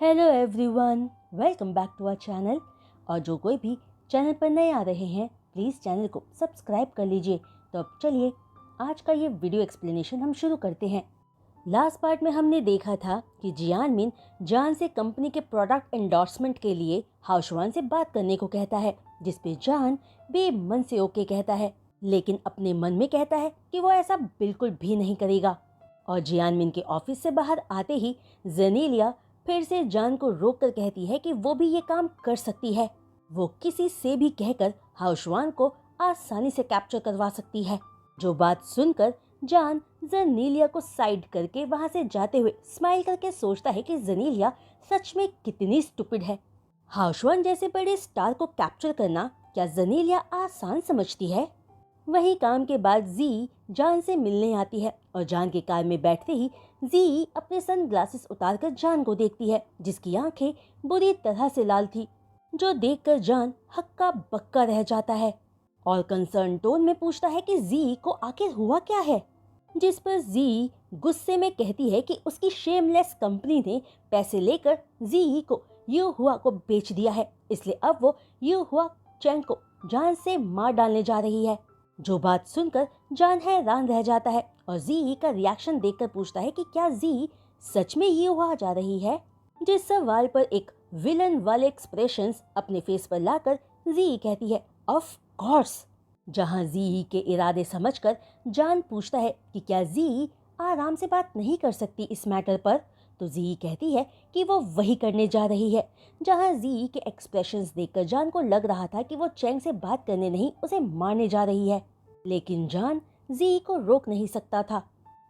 Hello everyone, welcome back to our channel. और जो कोई भी चैनल पर नए आ रहे हैं प्लीज़ चैनल को सब्सक्राइब कर लीजिए। तो अब चलिए आज का ये वीडियो एक्सप्लेनेशन हम शुरू करते हैं। लास्ट पार्ट में हमने देखा था कि जियान मिन जान से कंपनी के प्रोडक्ट एंडोर्समेंट के लिए हाउशवान से बात करने को कहता है, जिसपे जान बेमन से ओके कहता है, लेकिन अपने मन में कहता है कि वो ऐसा बिल्कुल भी नहीं करेगा। और जियान मिन के ऑफिस से बाहर आते ही जेनेलिया फिर से जान को रोक कर कहती है कि वो भी ये काम कर सकती है। वो किसी से भी कहकर हाउशवान को आसानी से कैप्चर करवा सकती है। जो बात सुनकर जान जेनेलिया को साइड करके वहां से जाते हुए स्माइल करके सोचता है कि जेनेलिया सच में कितनी स्टूपिड है। हाउशवान जैसे बड़े स्टार को कैप्चर करना क्या जेनेलिया आसान समझती है? वही काम के बाद जी जान से मिलने आती है और जान के कार में बैठते ही जी अपने सनग्लासेस उतारकर जान को देखती है, जिसकी आंखें बुरी तरह से लाल थी, जो देखकर जान हक्का बक्का रह जाता है और कंसर्न टोन में पूछता है कि जी को आखिर हुआ क्या है। जिस पर जी गुस्से में कहती है कि उसकी शेमलेस कंपनी ने पैसे लेकर जी को यू हुआ को बेच दिया है, इसलिए अब वो यू हुआ चैंग को जान से मार डालने जा रही है। जो बात सुनकर जान हैरान रह जाता है और जी का रिएक्शन देखकर पूछता है कि क्या जी सच में ये हुआ जा रही है। जिस सवाल पर एक विलन वाले एक्सप्रेशंस अपने फेस पर लाकर जी कहती है ऑफ कोर्स। जहां जी के इरादे समझकर जान पूछता है कि क्या जी आराम से बात नहीं कर सकती इस मैटर पर, तो जी कहती है कि वो वही करने जा रही है। जहां जी के एक्सप्रेशंस देखकर जान को लग रहा था कि वो चैंग से बात करने नहीं उसे मारने जा रही है, लेकिन जान जी को रोक नहीं सकता था।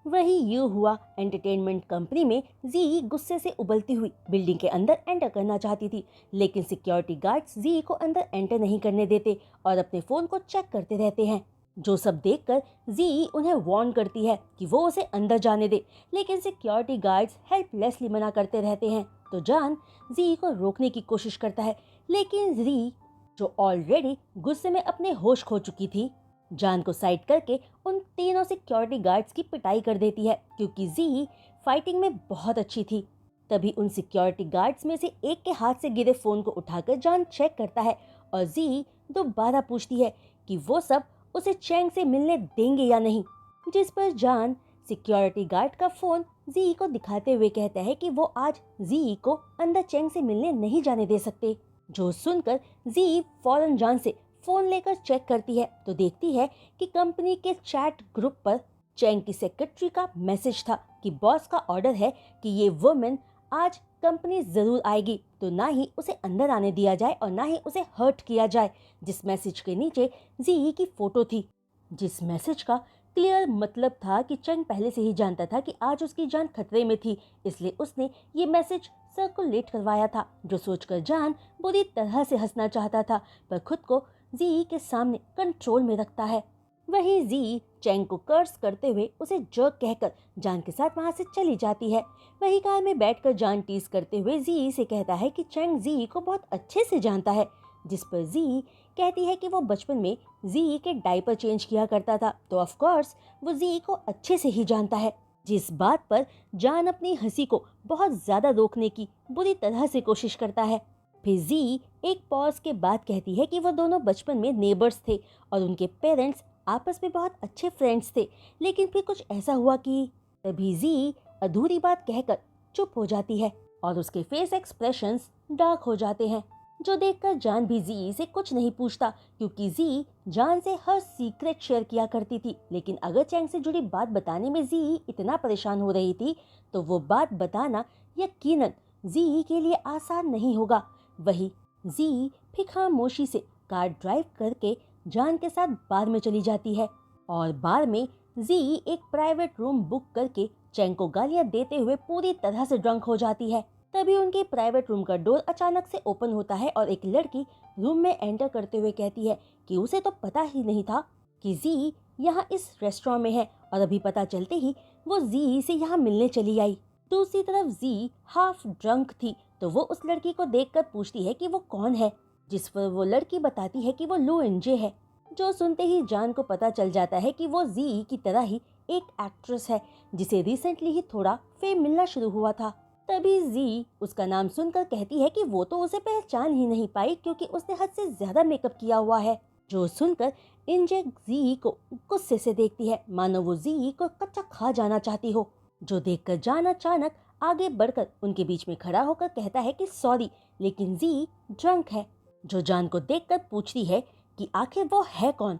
वही यू हुआ एंटरटेनमेंट कंपनी में जी गुस्से से उबलती हुई बिल्डिंग के अंदर एंटर करना चाहती थी, लेकिन सिक्योरिटी गार्ड्स जी को अंदर एंटर नहीं करने देते और अपने फोन को चेक करते रहते हैं। जो सब देखकर जी उन्हें वार्न करती है कि वो उसे अंदर जाने दे, लेकिन सिक्योरिटी गार्ड्स हेल्पलेसली मना करते रहते हैं। तो जान जी को रोकने की कोशिश करता है, लेकिन जी जो ऑलरेडी गुस्से में अपने होश खो चुकी थी, जान को साइड करके उन तीनों सिक्योरिटी गार्ड्स की पिटाई कर देती है, क्योंकि जी फाइटिंग में बहुत अच्छी थी। तभी उन सिक्योरिटी गार्ड्स में से एक के हाथ से गिरे फोन को उठाकर जान चेक करता है और जी दोबारा पूछती है कि वो सब उसे चैंग से मिलने देंगे या नहीं, जिस पर जान सिक्योरिटी गार्ड का फोन जी को दिखाते हुए कहता है कि वो आज जी को अंदर चैंग से मिलने नहीं जाने दे सकते। जो सुनकर जी फौरन जान से फोन लेकर चेक करती है तो देखती है कि कंपनी के चैट ग्रुप पर चैंग की सेक्रेटरी का मैसेज था कि बॉस का ऑर्डर है कि ये वुमेन आज कंपनी जरूर आएगी, तो ना ही उसे अंदर आने दिया जाए और ना ही उसे हर्ट किया जाए। जिस मैसेज के नीचे जी की फोटो थी, जिस मैसेज का क्लियर मतलब था कि चैंग पहले से ही जानता था कि आज उसकी जान खतरे में थी, इसलिए उसने ये मैसेज सर्कुलेट करवाया था। जो सोचकर जान बुरी तरह से हंसना चाहता था, पर खुद को जी के सामने कंट्रोल में रखता है। वही जी चैंग को कर्स करते हुए उसे जर्क कहकर जान के साथ वहां से चली जाती है। वही कार में बैठकर जान टीज करते हुए जी से कहता है कि चैंग जी को बहुत अच्छे से जानता है, जिस पर जी कहती है कि वो बचपन में जी के डायपर चेंज किया करता था, तो ऑफ कोर्स वो जी को अच्छे से ही जानता है। जिस बात पर जान अपनी हंसी को बहुत ज्यादा रोकने की बुरी तरह से कोशिश करता है। फिर जी एक पॉज के बाद कहती है कि वो दोनों बचपन में नेबर्स थे और उनके पेरेंट्स आपस में बहुत अच्छे फ्रेंड्स थे, लेकिन फिर कुछ ऐसा हुआ कि तभी जी अधूरी बात कहकर चुप हो जाती है और उसके फेस एक्सप्रेशंस डार्क हो जाते हैं। जो देखकर जान भी जी से कुछ नहीं पूछता, क्योंकि जी जान से हर सीक्रेट शेयर किया करती थी, लेकिन अगर चैंग से जुड़ी बात बताने में जी इतना परेशान हो रही थी तो वो बात बताना यकीनन जी के लिए आसान नहीं होगा। वही जी फिर खामोशी से कार ड्राइव करके जान के साथ बार में चली जाती है और बार में जी एक प्राइवेट रूम बुक करके चैंग को गालियां देते हुए पूरी तरह से ड्रंक हो जाती है। तभी उनके प्राइवेट रूम का डोर अचानक से ओपन होता है और एक लड़की रूम में एंटर करते हुए कहती है कि उसे तो पता ही नहीं था कि जी यहाँ इस रेस्टोरेंट में है, और अभी पता चलते ही वो जी से यहाँ मिलने चली आई। दूसरी तरफ जी हाफ ड्रंक थी, तो वो उस लड़की को देखकर पूछती है कि वो कौन है, जिस पर वो लड़की बताती है कि वो लू इंजे है। जो सुनते ही जान को पता चल जाता है कि वो जी की तरह ही एक एक्ट्रेस है, जिसे रिसेंटली ही थोड़ा फेम मिलना शुरू हुआ था। तभी जी उसका नाम सुनकर कहती है कि वो तो उसे पहचान ही नहीं पाई क्योंकि उसने हद से ज्यादा मेकअप किया हुआ है। जो सुनकर इंजे जी को गुस्से से देखती है, मानो वो जी को कच्चा खा जाना चाहती हो। जो देखकर जान अचानक आगे बढ़कर उनके बीच में खड़ा होकर कहता है कि सॉरी, लेकिन जी ड्रंक है। जो जान को देखकर पूछती है कि आखिर वो है कौन।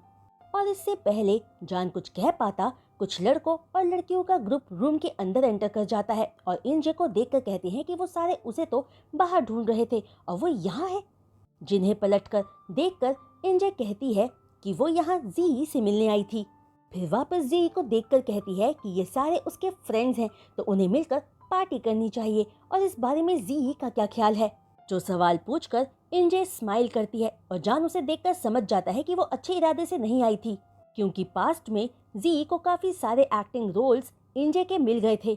और इससे पहले जान कुछ कह पाता, कुछ लड़कों और लड़कियों का ग्रुप रूम के अंदर एंटर कर जाता है और इंजे को देखकर कहते हैं कि वो सारे उसे तो बाहर ढूंढ रहे थे और वो यहाँ है। जिन्हें पलटकर देखकर इंजे कहती है कि वो यहाँ जी से मिलने आई थी। फिर वापस जी को देखकर कहती है कि ये सारे उसके फ्रेंड्स हैं तो उन्हें मिलकर पार्टी करनी चाहिए और इस बारे में जी का क्या ख्याल है। जो सवाल पूछकर इंजे स्माइल करती है और जान उसे देखकर समझ जाता है कि वो अच्छे इरादे से नहीं आई थी, क्योंकि पास्ट में जी को काफी सारे एक्टिंग रोल्स इंजे के मिल गए थे।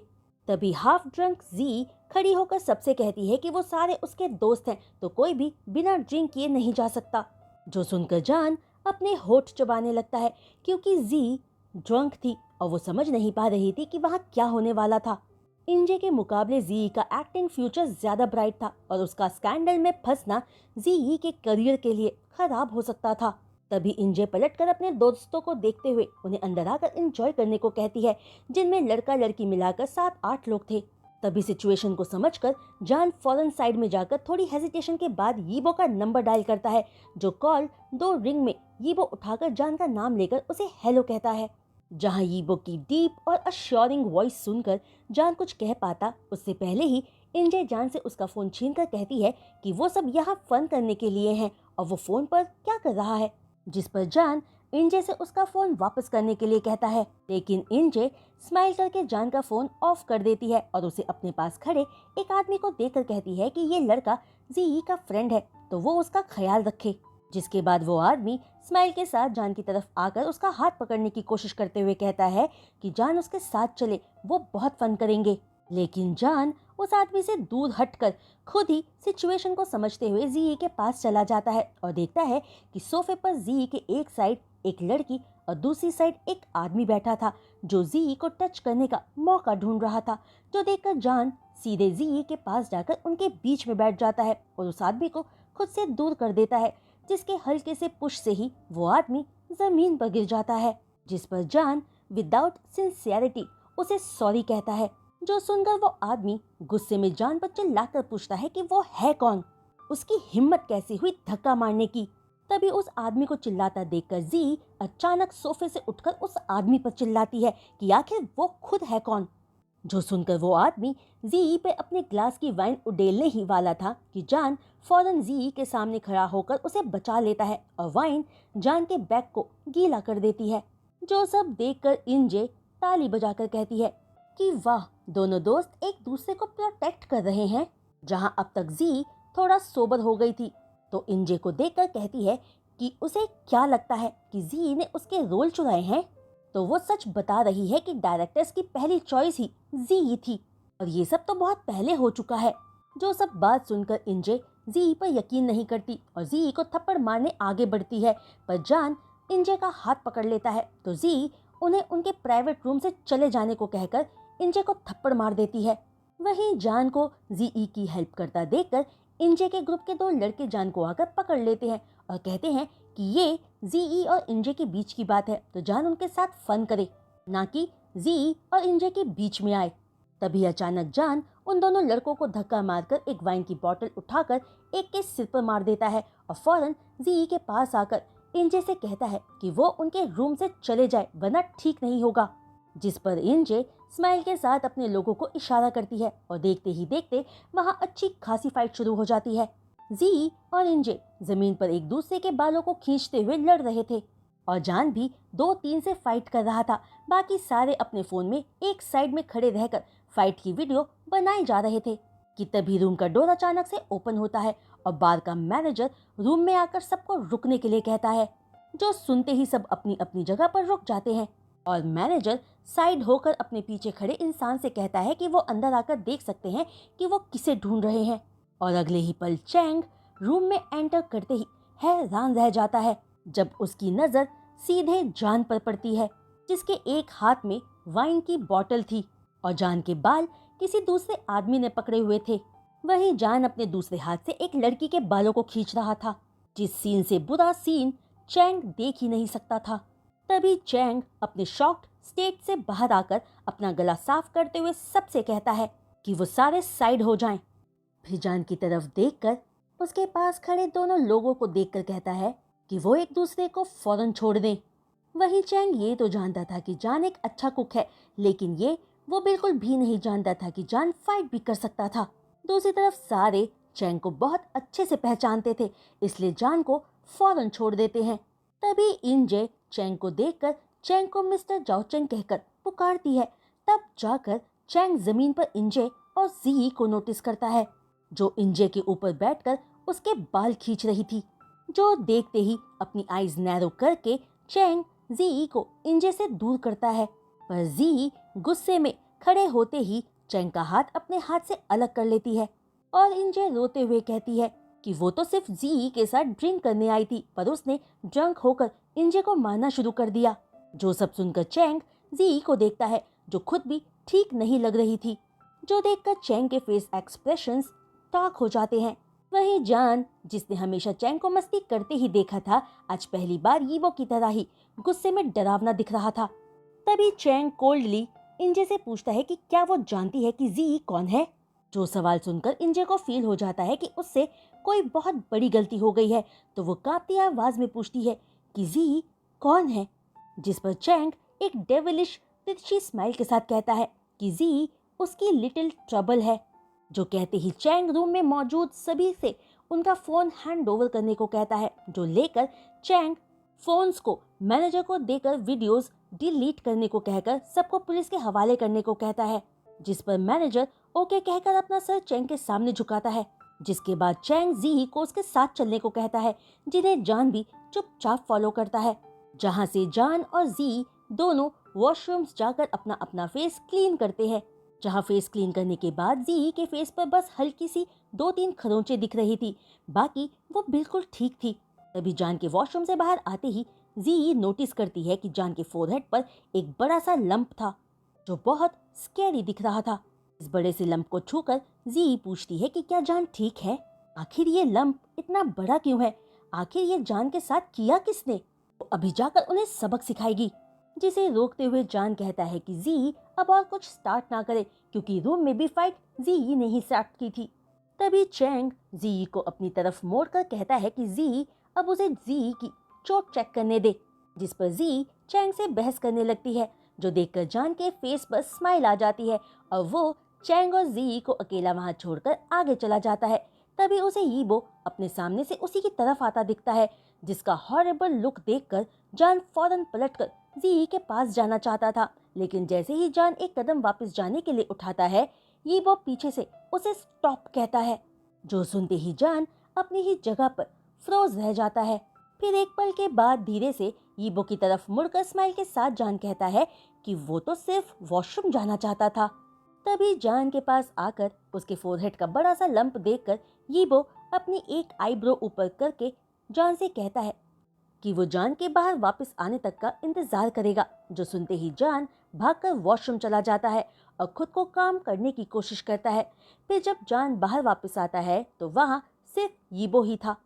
तभी हाफ ड्रंक जी खड़ी होकर सबसे कहती है कि वो सारे उसके दोस्त हैं तो कोई भी बिना ड्रिंक किए नहीं जा सकता। जो सुनकर जान अपने होठ चबाने लगता है क्योंकि जी ड्रंक थी और वो समझ नहीं पा रही थी कि वहाँ क्या होने वाला था। इंजे के मुकाबले जी का एक्टिंग फ्यूचर ज्यादा ब्राइट था और उसका स्कैंडल में फंसना जी के करियर के लिए खराब हो सकता था। तभी इंजे पलटकर अपने दोस्तों को देखते हुए उन्हें अंदर आकर एंजॉय करने को कहती है, जिनमें लड़का लड़की मिलाकर 7-8 लोग थे। तभी सिचुएशन को समझकर जान फौरन साइड में जाकर थोड़ी हेजिटेशन के बाद यीबो का नंबर डायल करता है। जो कॉल 2 रिंग में यीबो उठाकर जान का नाम लेकर उसे हेलो कहता है। जहां यीबो की डीप और अश्योरिंग वॉइस सुनकर जान कुछ कह पाता, उससे पहले ही इंजे जान से उसका फोन छीनकर कहती है कि वो सब यहाँ फन करने के लिए हैं और वो फोन पर क्या कर रहा है। जिस पर जान इंजे से उसका फोन वापस करने के लिए कहता है, लेकिन इंजे स्माइल करके जान का फोन ऑफ कर देती है और उसे अपने पास खड़े एक आदमी को देखकर कहती है कि ये लड़का जी का फ्रेंड है तो वो उसका ख्याल रखे। जिसके बाद वो आदमी स्माइल के साथ जान की तरफ आकर उसका हाथ पकड़ने की कोशिश करते हुए कहता है कि जान उसके साथ चले, वो बहुत फन करेंगे। लेकिन जान उस आदमी से दूर हटकर खुद ही सिचुएशन को समझते हुए जी के पास चला जाता है और देखता है कि सोफे पर जी के एक साइड एक लड़की और दूसरी साइड एक आदमी बैठा था जो जी को टच करने का मौका ढूंढ रहा था। जो देखकर जान सीधे जी के पास जाकर उनके बीच में बैठ जाता है और उस आदमी को खुद से दूर कर देता है, जिसके हल्के से पुश से ही वो आदमी जमीन पर गिर जाता है। जिस पर जान विदाउट सिंसियरिटी उसे सॉरी कहता है। जो सुनकर वो आदमी गुस्से में जान पर चिल्लाकर पूछता है कि वो है कौन, उसकी हिम्मत कैसी हुई धक्का मारने की। तभी उस आदमी को चिल्लाता देखकर जी अचानक सोफे से उठकर उस आदमी पर चिल्लाती है कि आखिर वो खुद है कौन। जो सुनकर वो आदमी जी पे अपने ग्लास की वाइन उड़ेलने ही वाला था कि जान फौरन जी के सामने खड़ा होकर उसे बचा लेता है और वाइन जान के बैग को गीला कर देती है। जो सब देखकर इंजे ताली बजाकर कहती है कि वाह, दोनों दोस्त एक दूसरे को प्रोटेक्ट कर रहे हैं। जहां अब तक जी थोड़ा सोबर हो गई थी तो इंजे को देखकर कहती है कि उसे क्या लगता है कि जी ने उसके रोल चुराए हैं। तो वो सच बता रही है कि डायरेक्टर्स की पहली चॉइस ही जी थी और ये सब तो बहुत पहले हो चुका है। जो सब बात सुनकर इंजे जी पर यकीन नहीं करती और जी को थप्पड़ मारने आगे बढ़ती है, पर जान इंजे का हाथ पकड़ लेता है तो जी उन्हें उनके प्राइवेट रूम से चले जाने को कहकर इंजे को थप्पड़ मार देती है। वहीं जान को जी की हेल्प करता देखकर इंजे के ग्रुप के 2 लड़के जान को आकर पकड़ लेते हैं और कहते हैं कि ये जी और इंजे के बीच की बात है तो जान उनके साथ फन करे, ना कि जी और इंजे के बीच में आए। तभी अचानक जान उन दोनों लड़कों को धक्का मारकर एक वाइन की बोतल उठाकर एक के सिर पर मार देता है और फौरन जी के पास आकर इंजे से कहता है कि वो उनके रूम से चले जाए वरना ठीक नहीं होगा। जिस पर इंजे स्माइल के साथ अपने लोगों को इशारा करती है और देखते ही देखते वहां अच्छी खासी फाइट शुरू हो जाती है। जी और इंजे जमीन पर एक दूसरे के बालों को खींचते हुए लड़ रहे थे और जान भी 2-3 से फाइट कर रहा था। बाकी सारे अपने फोन में एक साइड में खड़े रहकर फाइट की वीडियो बनाए जा रहे थे कि तभी रूम का डोर अचानक से ओपन होता है और बार का मैनेजर रूम में आकर सबको रुकने के लिए कहता है। जो सुनते ही सब अपनी अपनी जगह पर रुक जाते हैं और मैनेजर साइड होकर अपने पीछे खड़े इंसान से कहता है कि वो अंदर आकर देख सकते हैं कि वो किसे ढूंढ रहे हैं। और अगले ही पल चैंग रूम में एंटर करते ही हैरान रह जाता है जब उसकी नजर सीधे जान पर पड़ती है, जिसके एक हाथ में वाइन की बोतल थी और जान के बाल किसी दूसरे आदमी ने पकड़े हुए थे। वहीं जान अपने दूसरे हाथ से एक लड़की के बालों को खींच रहा था, जिस सीन से बुरा सीन चैंग देख ही नहीं सकता था। तभी चैंग अपने शॉक्ड स्टेट से बाहर आकर अपना गला साफ करते हुए सबसे कहता है कि वो सारे साइड हो जाएं। फिर जान की तरफ देखकर उसके पास खड़े दोनों लोगों को देखकर कहता है कि वो एक दूसरे को फौरन छोड़ दें। वहीं चैंग ये तो जानता था कि जान एक अच्छा कुक है, लेकिन ये वो बिल्कुल भी नहीं जानता था कि जान फाइट भी कर सकता था। दूसरी तरफ सारे चैंग को बहुत अच्छे से पहचानते थे, इसलिए जान को फौरन छोड़ देते हैं। तभी इंजे चैंग को देखकर चैंग को मिस्टर जाओचेंग कहकर पुकारती है। तब जाकर चैंग जमीन पर इंजे और जी को नोटिस करता है, जो इंजे के ऊपर बैठकर उसके बाल खींच रही थी। जो देखते ही अपनी आईज नैरो करके चैंग जी को इंजे से दूर करता है, पर जी गुस्से में खड़े होते ही चैंग का हाथ अपने हाथ से अलग कर लेती है और इंजे रोते हुए कहती है कि वो तो सिर्फ जी के साथ ड्रिंक करने आई थी, पर उसने ड्रंक होकर इंजे को मारना शुरू कर दिया। जो सब सुनकर चैंग जी को देखता है, जो खुद भी ठीक नहीं लग रही थी। जो देखकर चैंग के फेस एक्सप्रेशंस टॉक हो जाते हैं। वहीं जान, जिसने हमेशा चैंग को मस्ती करते ही देखा था, आज पहली बार यीबो की तरह ही गुस्से में डरावना दिख रहा था। तभी चैंग कोल्डली इंजे से पूछता है कि क्या वो जानती है कि जी कौन है। जो सवाल सुनकर इंजे को फील हो जाता है कि उससे कोई बहुत बड़ी गलती हो गई है, तो वो कांपती आवाज में पूछती है कि जी कौन है। जिस पर चैंग एक डेविलिश तिरछी स्माइल के साथ कहता है कि जी उसकी लिटिल ट्रबल है। जो कहते ही चैंग रूम में मौजूद सभी से उनका फोन हैंड ओवर करने को कहता है, जो लेकर चैंग फोन्स को मैनेजर को देकर वीडियोस डिलीट करने को कहकर सबको पुलिस के हवाले करने को कहता है। जिस पर मैनेजर ओके कहकर अपना सर चैंग के सामने झुकाता है। जिसके बाद चैंग जी को उसके साथ चलने को कहता है, जिन्हें जान भी चुपचाप फॉलो करता है। जहां से जान और जी दोनों वॉशरूम्स जाकर अपना अपना फेस क्लीन करते हैं। जहां फेस क्लीन करने के बाद जी के फेस पर बस हल्की सी 2-3 खरोंचें दिख रही थी, बाकी वो बिल्कुल ठीक थी। तभी जान के वॉशरूम से बाहर आते ही जी नोटिस करती है कि जान के फोरहेड पर एक बड़ा सा लंप था, जो बहुत स्कैरी दिख रहा था। इस बड़े से लंप को छूकर जी पूछती है कि क्या जान ठीक है? आखिर ये लंप इतना बड़ा क्यों है? आखिर ये जान के साथ किया किसने? वो अभी जाकर उन्हें सबक सिखाएगी। जिसे रोकते हुए जान कहता है कि जी अब और कुछ स्टार्ट ना करे, क्योंकि रूम में भी फाइट जी ने ही स्टार्ट की थी। तभी चैंग जी को अपनी तरफ मोड़कर कहता है कि जी अब उसे जी की चोट चेक करने दे। जिस पर जी चैंग से बहस करने लगती है, जो देखकर जान के फेस पर स्माइल आ जाती है और वो चैंग और जी को अकेला वहां छोड़कर आगे चला जाता है। तभी उसे यीबो अपने सामने से उसी की तरफ आता दिखता है, जिसका हॉरिबल लुक देखकर जान फौरन पलटकर जी के पास जाना चाहता था, लेकिन जैसे ही जान एक कदम वापस जाने के लिए उठाता है, यीबो पीछे से उसे स्टॉप कहता है। जो सुनते ही जान अपनी ही जगह पर फ्रोज रह जाता है। फिर एक पल के बाद धीरे से यीबो की तरफ मुड़कर स्माइल के साथ जान कहता है कि वो तो सिर्फ वॉशरूम जाना चाहता था। तभी जान के पास आकर उसके फोरहेड का बड़ा सा लंप देखकर यीबो अपनी एक आईब्रो ऊपर करके जान से कहता है कि वो जान के बाहर वापस आने तक का इंतजार करेगा। जो सुनते ही जान भागकर वॉशरूम चला जाता है और खुद को काम करने की कोशिश करता है। फिर जब जान बाहर वापस आता है तो वहाँ सिर्फ यीबो ही था,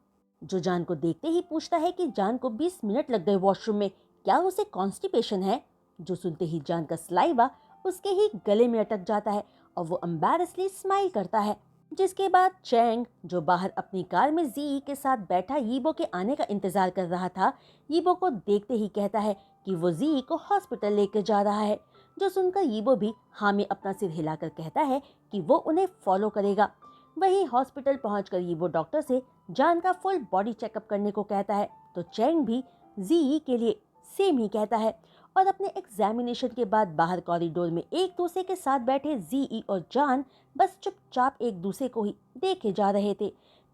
जो जान को देखते ही पूछता है कि जान को 20 मिनट लग गए वॉशरूम में, क्या उसे कॉन्स्टिपेशन है? जो सुनते ही जान का सलाइवा उसके ही गले में अटक जाता है और वो एम्बैरेसली स्माइल करता है। जिसके बाद चैंग, जो बाहर अपनी कार में जी के साथ बैठा यीबो के आने का इंतजार कर रहा था, यीबो को देखते ही कहता है कि वो जी को हॉस्पिटल लेकर जा रहा है। जो सुनकर यीबो भी हाँ में अपना सिर हिलाकर कहता है कि वो उन्हें फॉलो करेगा। वहीं हॉस्पिटल पहुंचकर यीबो डॉक्टर से जान का फुल बॉडी चेकअप करने को कहता है, तो चैंग भी जी के लिए सेम ही कहता है और अपने एग्जामिनेशन के बाद बाहर कॉरिडोर में एक दूसरे के साथ बैठे जी और जान बस चुपचाप एक दूसरे को ही देखे जा रहे थे।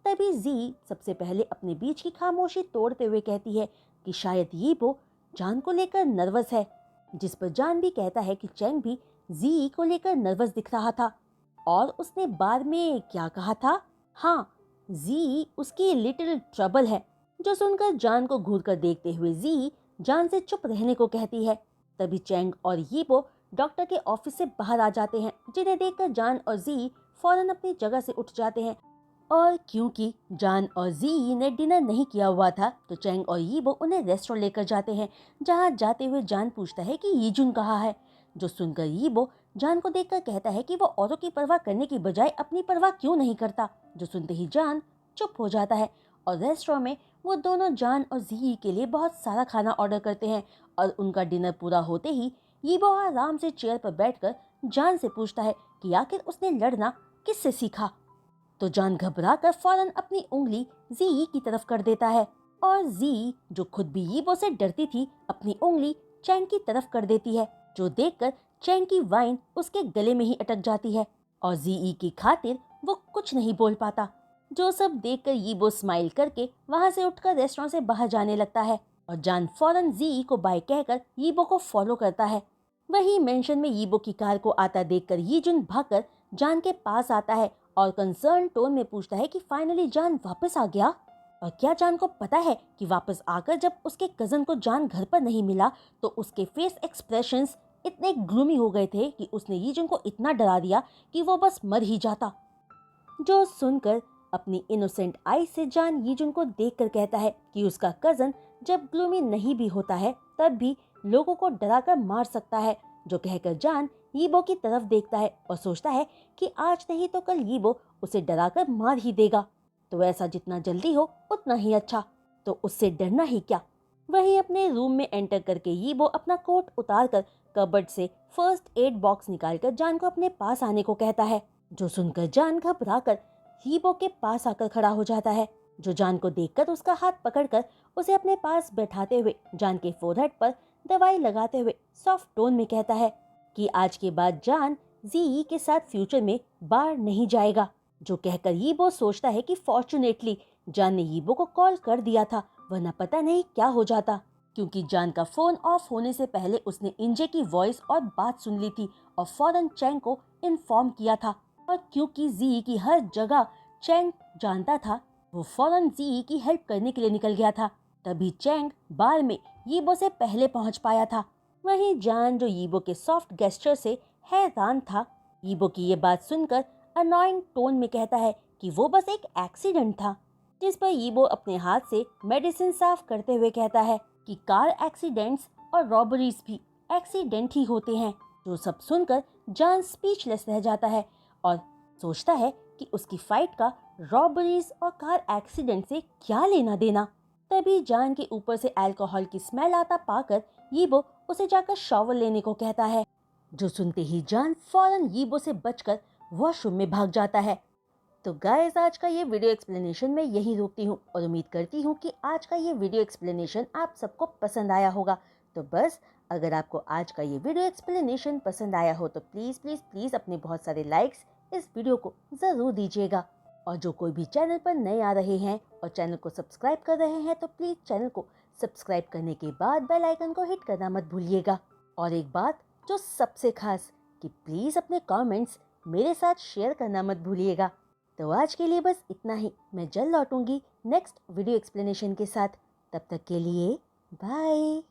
तभी जी सबसे पहले अपने बीच की खामोशी तोड़ते हुए कहती है कि शायद यीबो जान को लेकर नर्वस है। जिस पर जान भी कहता है कि चैंग भी जी को लेकर नर्वस दिख रहा था और उसने बाद में क्या कहा था, हाँ जी उसकी लिटिल ट्रबल है। जो सुनकर जान को घूर कर देखते हुए जी जान से चुप रहने को कहती है। तभी चैंग और यीबो डॉक्टर के ऑफिस से बाहर आ जाते हैं, जिन्हें देखकर जान और जी फौरन अपनी जगह से उठ जाते हैं। और क्योंकि जान और जी ने डिनर नहीं किया हुआ था तो चैंग और यीबो उन्हें रेस्टोरेंट लेकर जाते हैं, जहां जाते हुए जान पूछता है कि यीजुन कहाँ है। जो सुनकर यीबो जान को देखकर कहता है कि वो औरों की परवाह करने की बजाय अपनी परवाह क्यों नहीं करता। जो सुनते ही जान चुप हो जाता है और रेस्टोरेंट में वो दोनों जान और जी के लिए बहुत सारा खाना ऑर्डर करते हैं। और उनका डिनर पूरा होते ही यीबो आराम से चेयर पर बैठकर जान से पूछता है कि आखिर उसने लड़ना किससे सीखा। तो जान घबराकर फौरन अपनी उंगली जी की तरफ कर देता है और जी, जो खुद भी यीबो से डरती थी, अपनी उंगली चैंग की तरफ कर देती है। जो देखकर चैंग की वाइन उसके गले में ही अटक जाती है और जी की खातिर वो कुछ नहीं बोल पाता। जो सब देखकर यीबो स्माइल करके वहां से उठकर रेस्टोरेंट से बाहर जाने लगता है और जान फौरन जी को बाय कहकर यीबो को फॉलो करता है। वही मेंशन में यीबो की कार को आता देखकर यीजुन भागकर जान के पास आता है और कंसर्न टोन में पूछता है कि फाइनली जान वापस आ गया। और क्या जान को पता है कि वापस आकर जब उसके कजन को जान घर पर नहीं मिला तो उसके फेस एक्सप्रेशंस इतने ग्लूमी हो गए थे कि उसने यीजुन को इतना डरा दिया कि वो बस मर ही जाता। जो सुनकर अपनी इनोसेंट आई से जान यीजुन को देखकर कहता है कि उसका कजन जब ग्लूमी नहीं भी होता है तब भी लोगों को डराकर मार सकता है। जो कहकर जान यीबो की तरफ देखता है और सोचता है कि आज नहीं तो कल यीबो उसे डराकर मार ही देगा, तो ऐसा जितना जल्दी हो उतना ही अच्छा, तो उससे डरना ही क्या। वहीं अपने रूम में एंटर करके यीबो अपना कोट उतारकर कबर्ड से फर्स्ट एड बॉक्स निकालकर जान को अपने पास आने को कहता है। जो सुनकर जान घबराकर यीबो के पास आकर खड़ा हो जाता है। जो जान को देखकर उसका हाथ पकड़कर उसे अपने पास बैठाते हुए जान के फोरहेड पर दवाई लगाते हुए सॉफ्ट टोन में कहता है कि आज के बाद जान जी के साथ फ्यूचर में बाहर नहीं जाएगा। जो कहकर यीबो सोचता है कि फॉर्चुनेटली जान ने यीबो को कॉल कर दिया था, वरना पता नहीं क्या हो जाता, क्योंकि जान का फोन ऑफ होने से पहले उसने इंजे की वॉइस और बात सुन ली थी और फौरन चैंग को इन्फॉर्म किया था। और क्योंकि जी की हर जगह चैंग जानता था, वो फौरन जी की हेल्प करने के लिए निकल गया था। तभी चैंग बार में यीबो से पहले पहुंच पाया था। वहीं जान, जो यीबो के सॉफ्ट गेस्चर से हैरान था, यीबो की ये बात सुनकर अनॉइंग टोन में कहता है कि वो बस एक एक्सीडेंट था। जिस पर यीबो अपने हाथ से मेडिसिन साफ करते हुए कहता है कि कार एक्सीडेंट्स और रॉबरीज भी एक्सीडेंट ही होते हैं। जो सब सुनकर जान स्पीचलेस रह जाता है और सोचता है कि उसकी फाइट का रॉबरीज और कार एक्सीडेंट से क्या लेना देना। तभी जान के ऊपर से अल्कोहल की स्मेल आता पाकर यीबो उसे जाकर शॉवर लेने को कहता है। जो सुनते ही जान फौरन यीबो से बचकर वॉशरूम में भाग जाता है। तो गाइस, आज का ये वीडियो एक्सप्लेनेशन मैं यहीं रोकती हूँ और उम्मीद करती हूँ कि आज का ये वीडियो एक्सप्लेनेशन आप सबको पसंद आया होगा। तो बस, अगर आपको आज का ये वीडियो एक्सप्लेनेशन पसंद आया हो तो प्लीज़ प्लीज़ प्लीज़ अपने बहुत सारे लाइक्स इस वीडियो को ज़रूर दीजिएगा। और जो कोई भी चैनल पर नए आ रहे हैं और चैनल को सब्सक्राइब कर रहे हैं तो प्लीज़ चैनल को सब्सक्राइब करने के बाद बेल आइकन को हिट करना मत भूलिएगा। और एक बात जो सबसे खास, कि प्लीज़ अपने कमेंट्स मेरे साथ शेयर करना मत भूलिएगा। तो आज के लिए बस इतना ही। मैं जल्द लौटूंगी नेक्स्ट वीडियो एक्सप्लेनेशन के साथ। तब तक के लिए बाय।